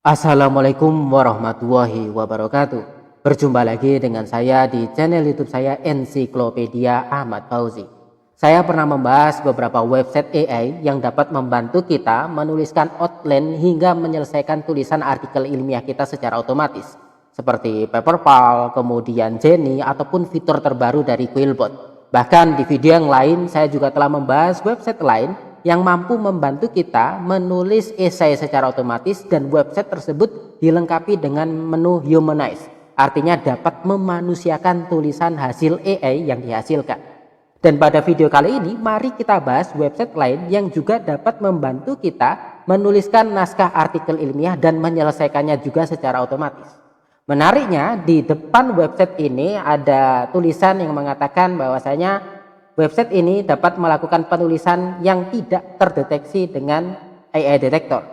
Assalamualaikum warahmatullahi wabarakatuh. Berjumpa lagi dengan saya di channel YouTube saya Ensiklopedia Ahmad Fauzi. Saya pernah membahas beberapa website AI yang dapat membantu kita menuliskan outline hingga menyelesaikan tulisan artikel ilmiah kita secara otomatis, seperti Paperpal, kemudian Jenny, ataupun fitur terbaru dari Quillbot. Bahkan di video yang lain saya juga telah membahas website lain yang mampu membantu kita menulis esai secara otomatis, dan website tersebut dilengkapi dengan menu humanize, artinya dapat memanusiakan tulisan hasil AI yang dihasilkan. Dan pada video kali ini mari kita bahas website lain yang juga dapat membantu kita menuliskan naskah artikel ilmiah dan menyelesaikannya juga secara otomatis. Menariknya, di depan website ini ada tulisan yang mengatakan bahwasanya website ini dapat melakukan penulisan yang tidak terdeteksi dengan AI detector.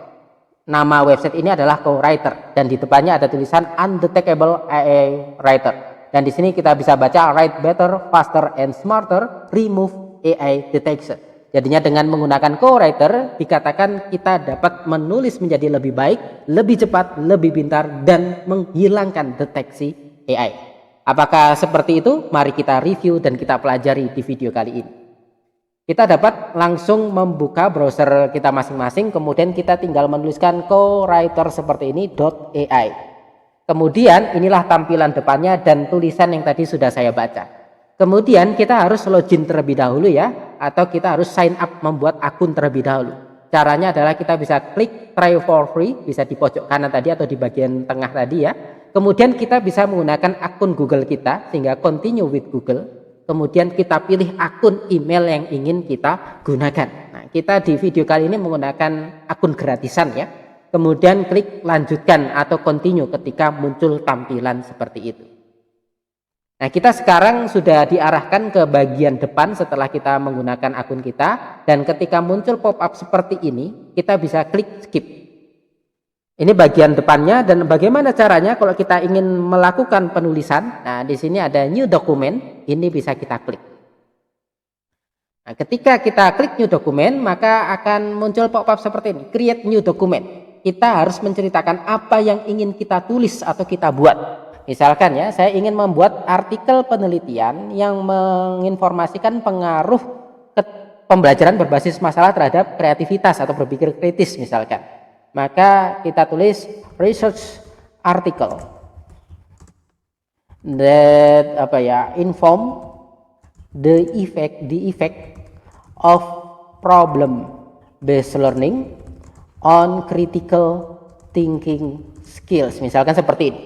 Nama website ini adalah CoWriter dan di depannya ada tulisan Undetectable AI Writer. Dan di sini kita bisa baca write better, faster, and smarter, remove AI detection. Jadinya dengan menggunakan CoWriter dikatakan kita dapat menulis menjadi lebih baik, lebih cepat, lebih pintar, dan menghilangkan deteksi AI. Apakah seperti itu? Mari kita review dan kita pelajari di video kali ini. Kita dapat langsung membuka browser kita masing-masing, kemudian kita tinggal menuliskan CoWriter seperti ini .ai. Kemudian inilah tampilan depannya dan tulisan yang tadi sudah saya baca. Kemudian kita harus login terlebih dahulu ya, atau kita harus sign up, membuat akun terlebih dahulu. Caranya adalah kita bisa klik try for free, bisa di pojok kanan tadi atau di bagian tengah tadi ya. Kemudian kita bisa menggunakan akun Google kita, sehingga continue with Google. Kemudian kita pilih akun email yang ingin kita gunakan. Nah, kita di video kali ini menggunakan akun gratisan ya. Kemudian klik lanjutkan atau continue ketika muncul tampilan seperti itu. Nah, kita sekarang sudah diarahkan ke bagian depan setelah kita menggunakan akun kita, dan ketika muncul pop-up seperti ini, kita bisa klik skip. Ini bagian depannya, dan bagaimana caranya kalau kita ingin melakukan penulisan? Nah, di sini ada new document, ini bisa kita klik. Nah, ketika kita klik new document, maka akan muncul pop-up seperti ini, create new document. Kita harus menceritakan apa yang ingin kita tulis atau kita buat. Misalkan ya, saya ingin membuat artikel penelitian yang menginformasikan pengaruh pembelajaran berbasis masalah terhadap kreativitas atau berpikir kritis misalkan. Maka kita tulis research article that inform the effect of problem based learning on critical thinking skills, misalkan seperti ini.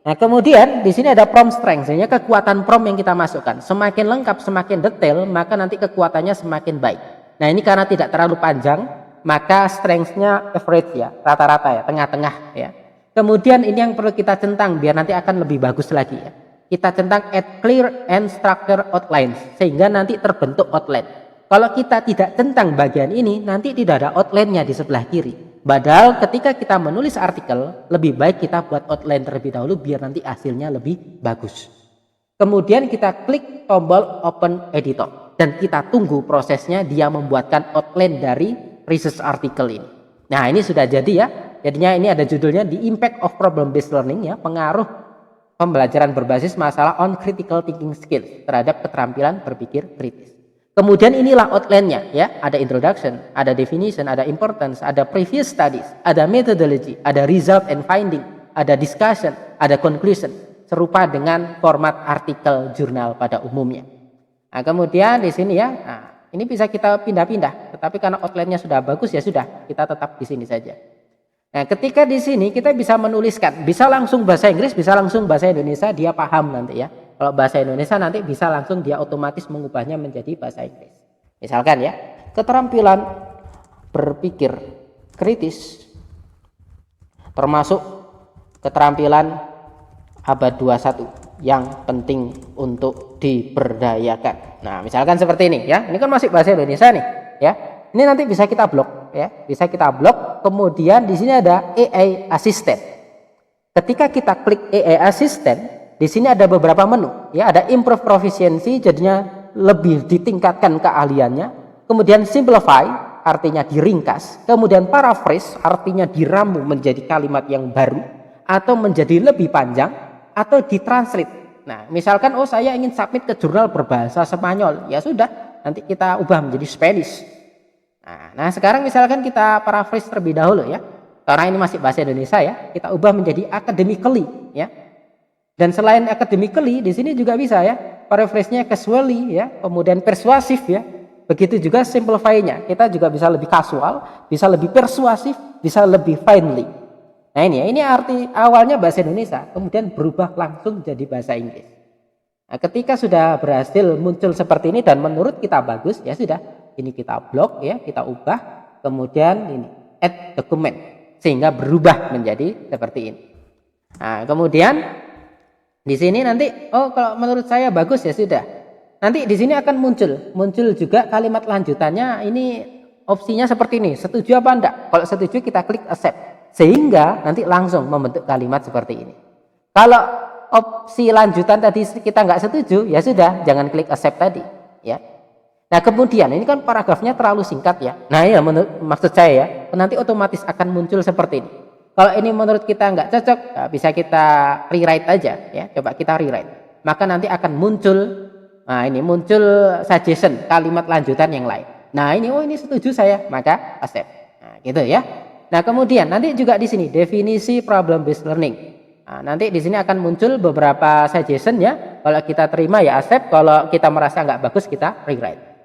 Nah, kemudian di sini ada prompt strength, sehingga kekuatan prompt yang kita masukkan semakin lengkap, semakin detail, maka nanti kekuatannya semakin baik. Nah, ini karena tidak terlalu panjang, maka strength-nya average ya, rata-rata ya, tengah-tengah ya. Kemudian ini yang perlu kita centang biar nanti akan lebih bagus lagi ya. Kita centang add clear and structure outlines, sehingga nanti terbentuk outline. Kalau kita tidak centang bagian ini, nanti tidak ada outline-nya di sebelah kiri. Padahal ketika kita menulis artikel, lebih baik kita buat outline terlebih dahulu biar nanti hasilnya lebih bagus. Kemudian kita klik tombol open editor dan kita tunggu prosesnya dia membuatkan outline dari research article ini. Nah, ini sudah jadi ya. Jadinya ini ada judulnya The Impact of Problem Based Learning ya, pengaruh pembelajaran berbasis masalah on critical thinking skills terhadap keterampilan berpikir kritis. Kemudian inilah outline-nya ya, ada introduction, ada definition, ada importance, ada previous studies, ada methodology, ada result and finding, ada discussion, ada conclusion, serupa dengan format artikel jurnal pada umumnya. Nah, kemudian di sini ya, nah, ini bisa kita pindah-pindah, tetapi karena outline-nya sudah bagus ya sudah, kita tetap di sini saja. Nah, ketika di sini kita bisa menuliskan, bisa langsung bahasa Inggris, bisa langsung bahasa Indonesia, dia paham nanti ya. Kalau bahasa Indonesia nanti bisa langsung dia otomatis mengubahnya menjadi bahasa Inggris. Misalkan ya, keterampilan berpikir kritis termasuk keterampilan abad 21 yang penting untuk diberdayakan. Nah, misalkan seperti ini ya. Ini kan masih bahasa Indonesia nih, ya. Ini nanti bisa kita blok ya, bisa kita blok. Kemudian di sini ada AI Assistant. Ketika kita klik AI Assistant, di sini ada beberapa menu, ya, ada improve proficiency, jadinya lebih ditingkatkan keahliannya. Kemudian simplify, artinya diringkas, kemudian paraphrase artinya diramu menjadi kalimat yang baru atau menjadi lebih panjang atau ditranslate. Nah, misalkan saya ingin submit ke jurnal berbahasa Spanyol, ya sudah, nanti kita ubah menjadi Spanish. Nah, sekarang misalkan kita paraphrase terlebih dahulu ya. Karena ini masih bahasa Indonesia ya, kita ubah menjadi academically ya. Dan selain academically, di sini juga bisa ya, paraphrase-nya casually ya, kemudian persuasif ya. Begitu juga simplify-nya, kita juga bisa lebih kasual, bisa lebih persuasif, bisa lebih finely. Nah ini arti awalnya bahasa Indonesia, kemudian berubah langsung jadi bahasa Inggris. Nah, ketika sudah berhasil muncul seperti ini dan menurut kita bagus, ya sudah, ini kita blok ya, kita ubah, kemudian ini add document, sehingga berubah menjadi seperti ini. Nah, kemudian di sini nanti, kalau menurut saya bagus ya sudah. Nanti di sini akan muncul juga kalimat lanjutannya. Ini opsinya seperti ini, setuju apa enggak? Kalau setuju kita klik accept, sehingga nanti langsung membentuk kalimat seperti ini. Kalau opsi lanjutan tadi kita nggak setuju, ya sudah, jangan klik accept tadi ya. Nah, kemudian ini kan paragrafnya terlalu singkat ya. Nah, ya maksud saya ya, nanti otomatis akan muncul seperti ini. Kalau ini menurut kita nggak cocok, bisa kita rewrite aja ya. Coba kita rewrite. Maka nanti akan muncul, ini muncul suggestion kalimat lanjutan yang lain. Nah, ini setuju saya, maka accept. Nah, gitu ya. Nah, kemudian nanti juga di sini definisi problem based learning. Nah, nanti di sini akan muncul beberapa suggestion ya. Kalau kita terima ya accept, kalau kita merasa nggak bagus kita rewrite.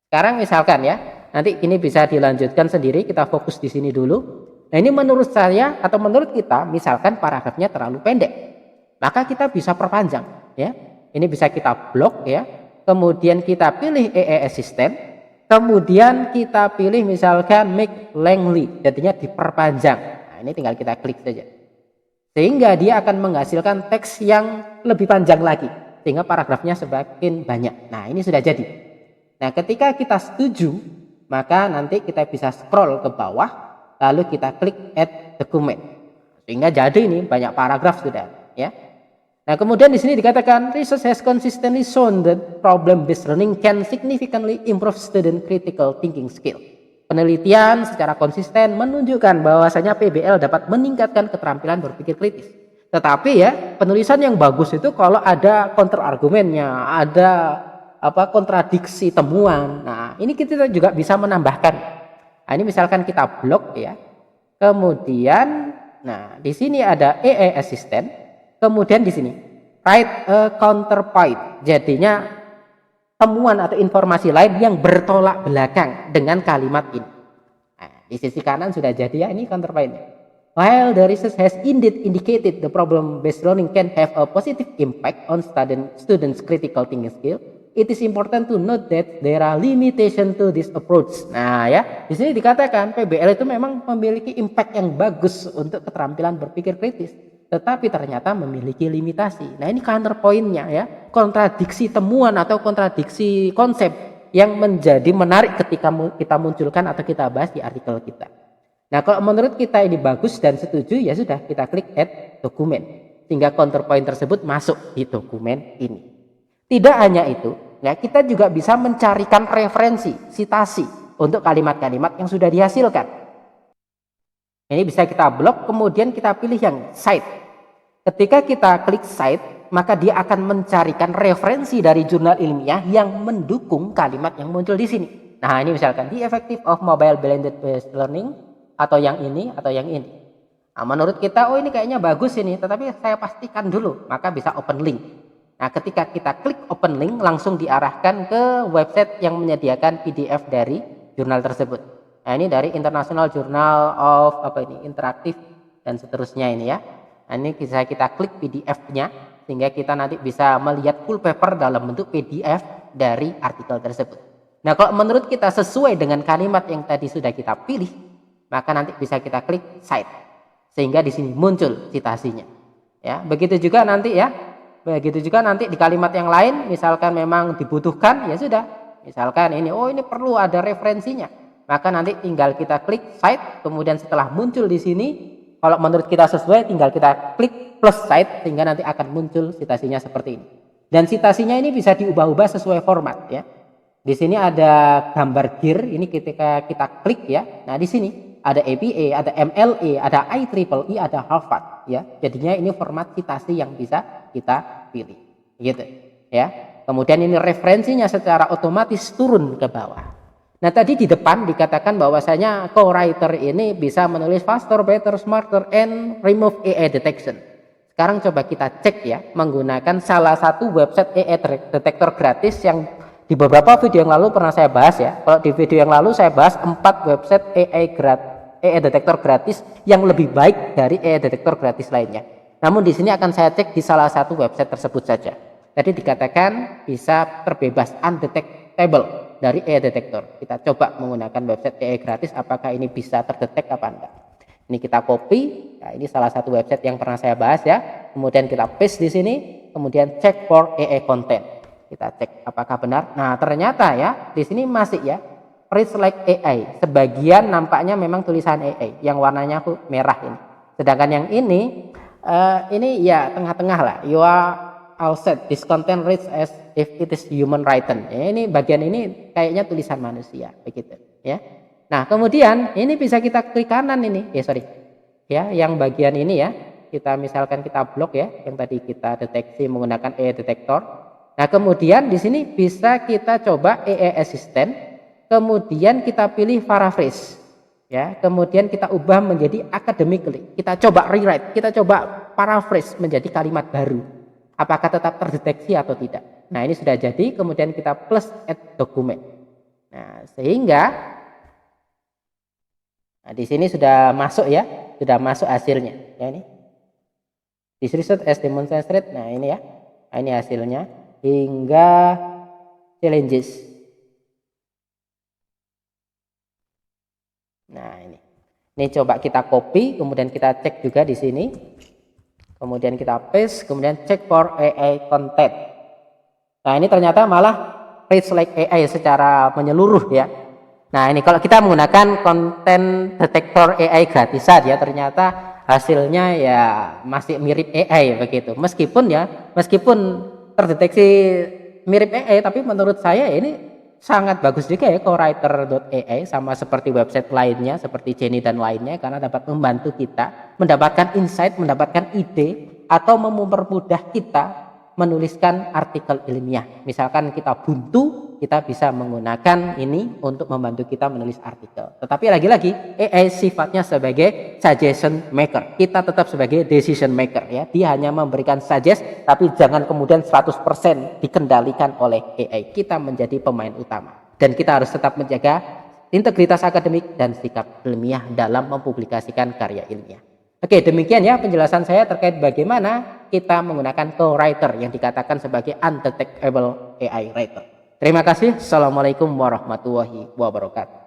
Sekarang misalkan ya, nanti ini bisa dilanjutkan sendiri, kita fokus di sini dulu. Nah, ini menurut saya atau menurut kita, misalkan paragrafnya terlalu pendek, maka kita bisa perpanjang ya. Ini bisa kita blok ya. Kemudian kita pilih AI Assistant, kemudian kita pilih misalkan make lengthy, jadinya diperpanjang. Nah, ini tinggal kita klik saja. Sehingga dia akan menghasilkan teks yang lebih panjang lagi, sehingga paragrafnya semakin banyak. Nah, ini sudah jadi. Nah, ketika kita setuju, maka nanti kita bisa scroll ke bawah, lalu kita klik add document. Sehingga jadi ini banyak paragraf sudah ya. Nah, kemudian di sini dikatakan research has consistently shown that problem-based learning can significantly improve student critical thinking skill. Penelitian secara konsisten menunjukkan bahwasanya PBL dapat meningkatkan keterampilan berpikir kritis. Tetapi ya, penulisan yang bagus itu kalau ada counter argumennya, ada kontradiksi temuan. Nah, ini kita juga bisa menambahkan. Nah, ini misalkan kita blok ya. Kemudian, nah di sini ada AI Assistant. Kemudian di sini write a counterpoint. Jadinya temuan atau informasi lain yang bertolak belakang dengan kalimat ini. Nah, di sisi kanan sudah jadi ya, ini counterpointnya. While the research has indeed indicated the problem-based learning can have a positive impact on students' critical thinking skill, it is important to note that there are limitations to this approach. Nah ya, di sini dikatakan PBL itu memang memiliki impact yang bagus untuk keterampilan berpikir kritis, tetapi ternyata memiliki limitasi. Nah, ini counterpointnya ya, kontradiksi temuan atau kontradiksi konsep yang menjadi menarik ketika kita munculkan atau kita bahas di artikel kita. Nah, kalau menurut kita ini bagus dan setuju, ya sudah, kita klik add dokumen, sehingga counterpoint tersebut masuk di dokumen ini. Tidak hanya itu, ya, kita juga bisa mencarikan referensi, sitasi untuk kalimat-kalimat yang sudah dihasilkan. Ini bisa kita blok, kemudian kita pilih yang cite. Ketika kita klik cite, maka dia akan mencarikan referensi dari jurnal ilmiah yang mendukung kalimat yang muncul di sini. Nah, ini misalkan the effective of mobile blended based learning, atau yang ini, atau yang ini. Nah, menurut kita, ini kayaknya bagus ini, tetapi saya pastikan dulu, maka bisa open link. Nah, ketika kita klik open link, langsung diarahkan ke website yang menyediakan PDF dari jurnal tersebut. Nah, ini dari International Journal of Interaktif dan seterusnya ini ya. Nah, ini bisa kita klik PDF-nya, sehingga kita nanti bisa melihat full paper dalam bentuk PDF dari artikel tersebut. Nah, kalau menurut kita sesuai dengan kalimat yang tadi sudah kita pilih, maka nanti bisa kita klik cite, sehingga di sini muncul citasinya. Ya, begitu juga nanti ya. Begitu juga nanti di kalimat yang lain, misalkan memang dibutuhkan, ya sudah. Misalkan ini, ini perlu ada referensinya. Maka nanti tinggal kita klik cite, kemudian setelah muncul di sini, kalau menurut kita sesuai, tinggal kita klik plus cite, sehingga nanti akan muncul citasinya seperti ini. Dan citasinya ini bisa diubah-ubah sesuai format ya. Di sini ada gambar gear, ini ketika kita klik ya. Nah, di sini ada APA, ada MLA, ada IEEE, ada Harvard ya. Jadinya ini format citasi yang bisa kita pilih. Gitu ya. Kemudian ini referensinya secara otomatis turun ke bawah. Nah, tadi di depan dikatakan bahwasanya co-writer ini bisa menulis faster, better, smarter, and remove AI detection. Sekarang coba kita cek ya, menggunakan salah satu website AI detector gratis yang di beberapa video yang lalu pernah saya bahas ya. Kalau di video yang lalu saya bahas 4 website AI detector gratis yang lebih baik dari AI detector gratis lainnya. Namun di sini akan saya cek di salah satu website tersebut saja. Tadi dikatakan bisa terbebas undetectable dari AI detector. Kita coba menggunakan website AI gratis, apakah ini bisa terdetek apa enggak. Ini kita copy. Nah, ini salah satu website yang pernah saya bahas ya. Kemudian kita paste di sini, kemudian check for AI content. Kita cek apakah benar. Nah, ternyata ya di sini masih ya reads like AI. Sebagian nampaknya memang tulisan AI yang warnanya merah ini. Sedangkan yang ini ya tengah-tengah lah. You are all set. This content reads as if it is human written. Ya, ini bagian ini kayaknya tulisan manusia begitu ya. Nah, kemudian ini bisa kita klik kanan ini. Ya, yang bagian ini ya. Kita misalkan kita blok ya, yang tadi kita deteksi menggunakan AI detector. Nah, kemudian di sini bisa kita coba AI assistant. Kemudian kita pilih paraphrase. Ya, kemudian kita ubah menjadi academically. Kita coba rewrite, kita coba paraphrase menjadi kalimat baru. Apakah tetap terdeteksi atau tidak? Nah, ini sudah jadi, kemudian kita plus add document. Nah, sehingga di sini sudah masuk ya, sudah masuk hasilnya. Ya, ini. This result as demonstrated. Nah, ini ya. Nah, ini hasilnya hingga challenges. Nah, ini coba kita copy, kemudian kita cek juga di sini. Kemudian kita paste, kemudian check for AI content. Nah, ini ternyata malah reads like AI secara menyeluruh ya. Nah, ini kalau kita menggunakan konten detektor AI gratisan ya, ternyata hasilnya ya masih mirip AI begitu. Meskipun terdeteksi mirip AI, tapi menurut saya ini sangat bagus juga ya co-writer.ai, sama seperti website lainnya seperti Jenny dan lainnya, karena dapat membantu kita mendapatkan insight, mendapatkan ide, atau mempermudah kita menuliskan artikel ilmiah. Misalkan kita buntu, kita bisa menggunakan ini untuk membantu kita menulis artikel. Tetapi lagi-lagi AI sifatnya sebagai suggestion maker. Kita tetap sebagai decision maker ya. Dia hanya memberikan suggest, tapi jangan kemudian 100% dikendalikan oleh AI. Kita menjadi pemain utama. Dan kita harus tetap menjaga integritas akademik dan sikap ilmiah dalam mempublikasikan karya ilmiah. Oke, demikian ya penjelasan saya terkait bagaimana kita menggunakan co-writer yang dikatakan sebagai undetectable AI writer. Terima kasih. Assalamualaikum warahmatullahi wabarakatuh.